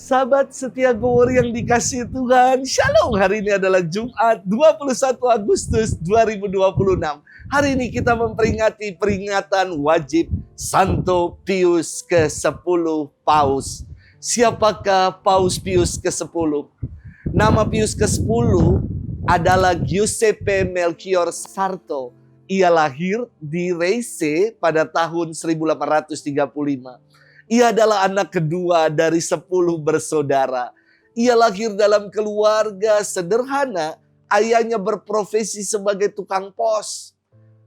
Sahabat setia Gowor yang dikasihi Tuhan, Shalom. Hari ini adalah Jumat 21 Agustus 2026. Hari ini kita memperingati peringatan wajib Santo Pius ke-10 Paus. Siapakah Paus Pius ke-10? Nama Pius ke-10 adalah Giuseppe Melchior Sarto. Ia lahir di Reise pada tahun 1835. Ia adalah anak kedua dari 10 bersaudara. Ia lahir dalam keluarga sederhana. Ayahnya berprofesi sebagai tukang pos.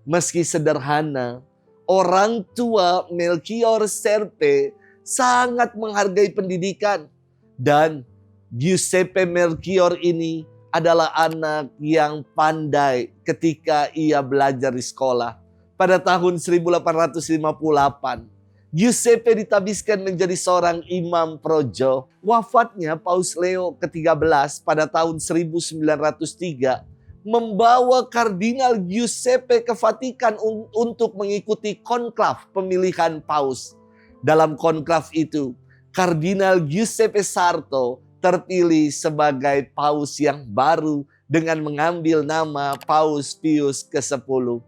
Meski sederhana, orang tua Melchior Serpe sangat menghargai pendidikan. Dan Giuseppe Melchior ini adalah anak yang pandai ketika ia belajar di sekolah. Pada tahun 1858, Giuseppe ditabiskan menjadi seorang imam projo. Wafatnya Paus Leo ke-13 pada tahun 1903 membawa Kardinal Giuseppe ke Vatikan untuk mengikuti konklav pemilihan paus. Dalam konklav itu, Kardinal Giuseppe Sarto terpilih sebagai paus yang baru dengan mengambil nama Paus Pius ke-10.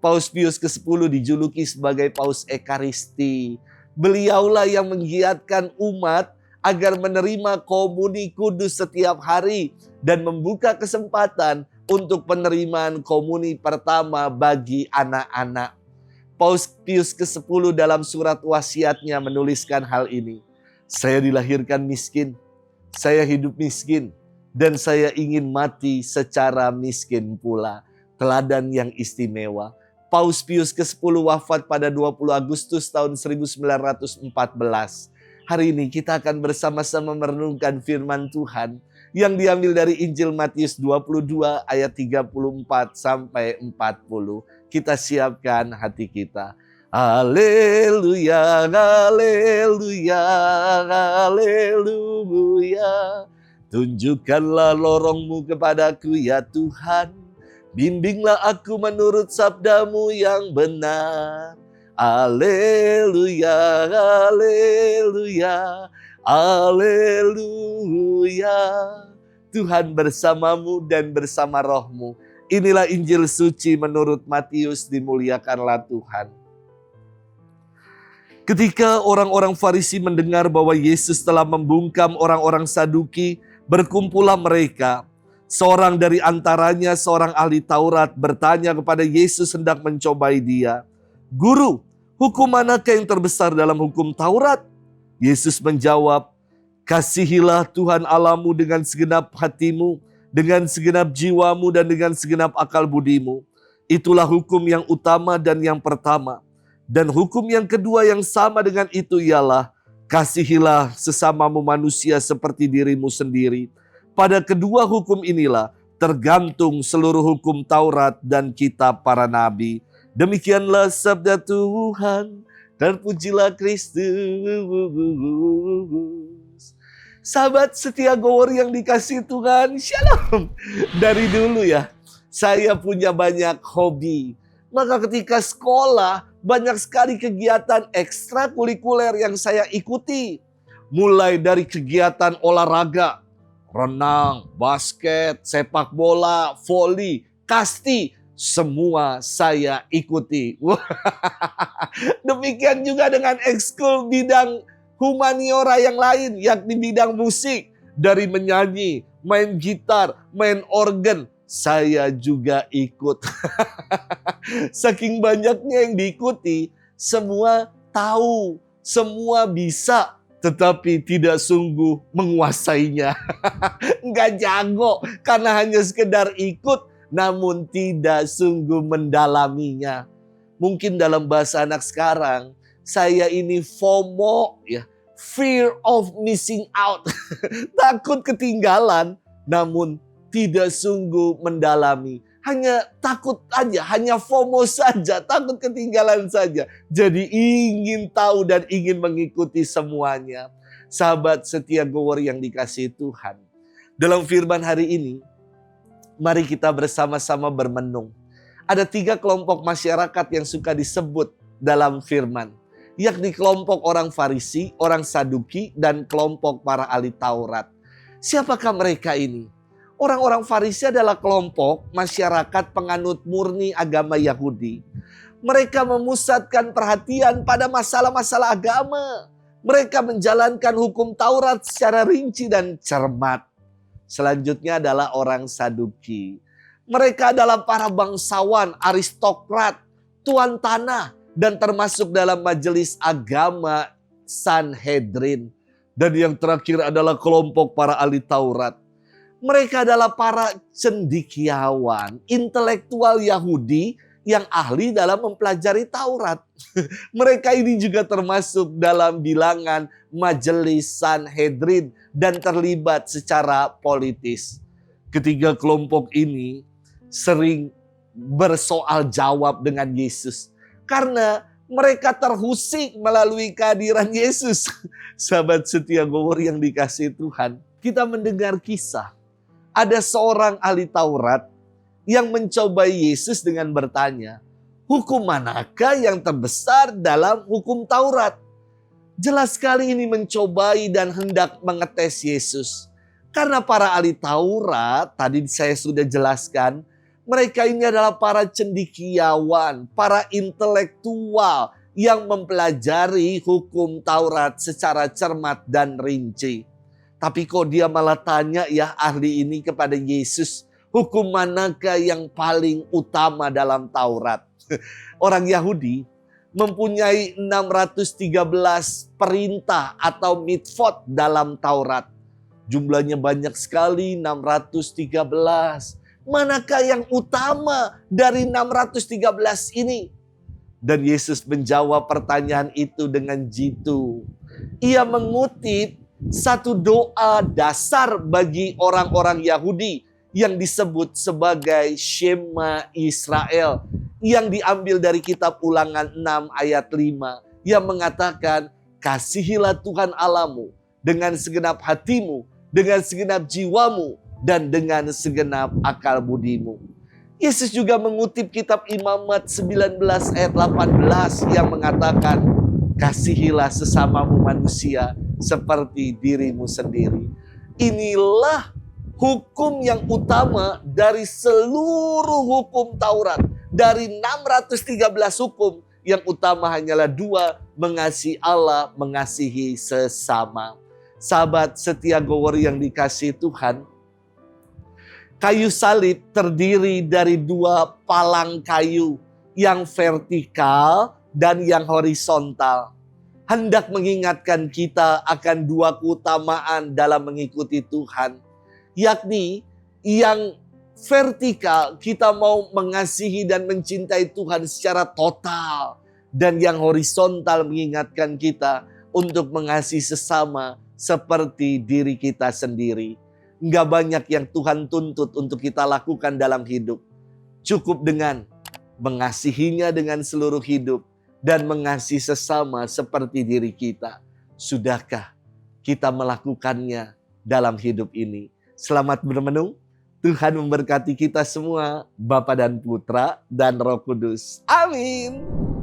Paus Pius ke-10 dijuluki sebagai Paus Ekaristi. Beliaulah yang menggiatkan umat agar menerima komuni kudus setiap hari dan membuka kesempatan untuk penerimaan komuni pertama bagi anak-anak. Paus Pius ke-10 dalam surat wasiatnya menuliskan hal ini. Saya dilahirkan miskin, saya hidup miskin, dan saya ingin mati secara miskin pula. Teladan yang istimewa. Paus Pius ke-10 wafat pada 20 Agustus tahun 1914. Hari ini kita akan bersama-sama merenungkan firman Tuhan yang diambil dari Injil Matius 22 ayat 34 sampai 40. Kita siapkan hati kita. Haleluya, haleluya, haleluya. Tunjukkanlah lorongmu kepadaku ya Tuhan. Bimbinglah aku menurut sabdamu yang benar. Haleluya, haleluya, haleluya. Tuhan bersamamu dan bersama rohmu. Inilah Injil suci menurut Matius, dimuliakanlah Tuhan. Ketika orang-orang Farisi mendengar bahwa Yesus telah membungkam orang-orang Saduki, berkumpullah mereka. Seorang dari antaranya, seorang ahli Taurat, bertanya kepada Yesus hendak mencobai dia. Guru, hukum manakah yang terbesar dalam hukum Taurat? Yesus menjawab, kasihilah Tuhan Allahmu dengan segenap hatimu, dengan segenap jiwamu, dan dengan segenap akal budimu. Itulah hukum yang utama dan yang pertama. Dan hukum yang kedua yang sama dengan itu ialah, kasihilah sesamamu manusia seperti dirimu sendiri. Pada kedua hukum inilah tergantung seluruh hukum Taurat dan kitab para nabi. Demikianlah sabda Tuhan, terpujilah Kristus. Sahabat setia Gowor yang dikasihi Tuhan, Shalom. Dari dulu ya, saya punya banyak hobi. Maka ketika sekolah, banyak sekali kegiatan ekstrakurikuler yang saya ikuti. Mulai dari kegiatan olahraga, renang, basket, sepak bola, voli, kasti, semua saya ikuti. Demikian juga dengan ekskul bidang humaniora yang lain, yakni bidang musik. Dari menyanyi, main gitar, main organ, saya juga ikut. Saking banyaknya yang diikuti, semua tahu, semua bisa. Tetapi tidak sungguh menguasainya. Enggak jago karena hanya sekedar ikut namun tidak sungguh mendalaminya. Mungkin dalam bahasa anak sekarang, saya ini FOMO ya, fear of missing out. Takut ketinggalan namun tidak sungguh mendalami. Hanya takut aja, hanya FOMO saja, takut ketinggalan saja. Jadi ingin tahu dan ingin mengikuti semuanya. Sahabat setia Gowor yang dikasihi Tuhan. Dalam firman hari ini, mari kita bersama-sama bermenung. Ada 3 kelompok masyarakat yang suka disebut dalam firman. yakni kelompok orang Farisi, orang Saduki, dan kelompok para ahli Taurat. Siapakah mereka ini? Orang-orang Farisi adalah kelompok masyarakat penganut murni agama Yahudi. Mereka memusatkan perhatian pada masalah-masalah agama. Mereka menjalankan hukum Taurat secara rinci dan cermat. Selanjutnya adalah orang Saduki. Mereka adalah para bangsawan, aristokrat, tuan tanah, dan termasuk dalam majelis agama Sanhedrin. Dan yang terakhir adalah kelompok para ahli Taurat. Mereka adalah para cendekiawan, intelektual Yahudi yang ahli dalam mempelajari Taurat. Mereka ini juga termasuk dalam bilangan majelis Sanhedrin dan terlibat secara politis. Ketiga kelompok ini sering bersoal jawab dengan Yesus karena mereka terusik melalui kehadiran Yesus. Sahabat setia Gowor yang dikasihi Tuhan, kita mendengar kisah ada seorang ahli Taurat yang mencobai Yesus dengan bertanya, hukum manakah yang terbesar dalam hukum Taurat? Jelas sekali ini mencobai dan hendak mengetes Yesus. Karena para ahli Taurat, tadi saya sudah jelaskan, mereka ini adalah para cendekiawan, para intelektual yang mempelajari hukum Taurat secara cermat dan rinci. Tapi kok dia malah tanya ya ahli ini kepada Yesus, hukum manakah yang paling utama dalam Taurat? Orang Yahudi mempunyai 613 perintah atau mitzvot dalam Taurat. Jumlahnya banyak sekali, 613. Manakah yang utama dari 613 ini? Dan Yesus menjawab pertanyaan itu dengan jitu. Ia mengutip satu doa dasar bagi orang-orang Yahudi yang disebut sebagai Shema Israel, yang diambil dari kitab Ulangan 6 ayat 5 yang mengatakan, kasihilah Tuhan Allahmu dengan segenap hatimu, dengan segenap jiwamu, dan dengan segenap akal budimu. Yesus juga mengutip kitab Imamat 19 ayat 18 yang mengatakan, kasihilah sesamamu manusia seperti dirimu sendiri. Inilah hukum yang utama dari seluruh hukum Taurat. Dari 613 hukum, yang utama hanyalah 2, mengasihi Allah, mengasihi sesama. Sahabat setia Gowor yang dikasihi Tuhan, kayu salib terdiri dari 2 palang kayu yang vertikal dan yang horizontal. Hendak mengingatkan kita akan 2 keutamaan dalam mengikuti Tuhan. Yakni yang vertikal kita mau mengasihi dan mencintai Tuhan secara total. Dan yang horizontal mengingatkan kita untuk mengasihi sesama seperti diri kita sendiri. Enggak banyak yang Tuhan tuntut untuk kita lakukan dalam hidup. Cukup dengan mengasihinya dengan seluruh hidup dan mengasihi sesama seperti diri kita. Sudahkah kita melakukannya dalam hidup ini? Selamat bermenung. Tuhan memberkati kita semua, Bapa dan Putra dan Roh Kudus. Amin.